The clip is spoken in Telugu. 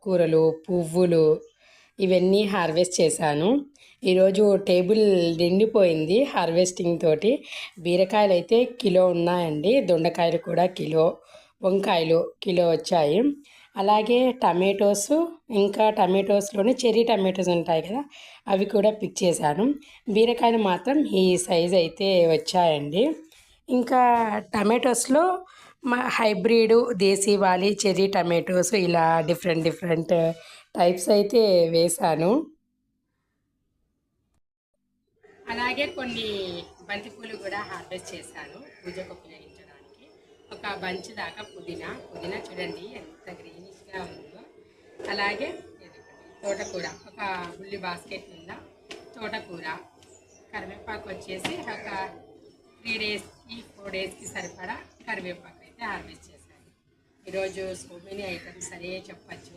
ఆకుకూరలు, పువ్వులు ఇవన్నీ హార్వెస్ట్ చేశాను. ఈరోజు టేబుల్ నిండిపోయింది హార్వెస్టింగ్ తోటి. బీరకాయలు అయితే కిలో ఉన్నాయండి, దొండకాయలు కూడా కిలో, వంకాయలు కిలో వచ్చాయి. అలాగే టమాటోస్, ఇంకా టమాటోస్లోనే చెర్రీ టమాటోస్ ఉంటాయి కదా, అవి కూడా పిక్ చేశాను. బీరకాయలు మాత్రం ఈ సైజ్ అయితే వచ్చాయండి. ఇంకా టమాటోస్లో హైబ్రిడ్, దేశీవాలి, చెర్రీ టమాటోస్ ఇలా డిఫరెంట్ డిఫరెంట్ టైప్స్ అయితే వేశాను. అలాగే కొన్ని బంతిపూలు కూడా హార్వెస్ట్ చేశాను పూజకు ఉపయోగించడానికి. ఒక బంచ్ దాకా పుదీనా చూడండి ఎంత గ్రీనిష్గా ఉందో. అలాగే తోటకూర, ఒక ఉల్లి బాస్కెట్ నిండా తోటకూర. కరివేపాకు వచ్చేసి ఒక 3 డేస్కి 4 డేస్కి సరిపడా కరివేపాకు అయితే హార్వెస్ట్ చేశాను. ఈరోజు సో మెనీ ఐటమ్స్ అనే చెప్పచ్చు.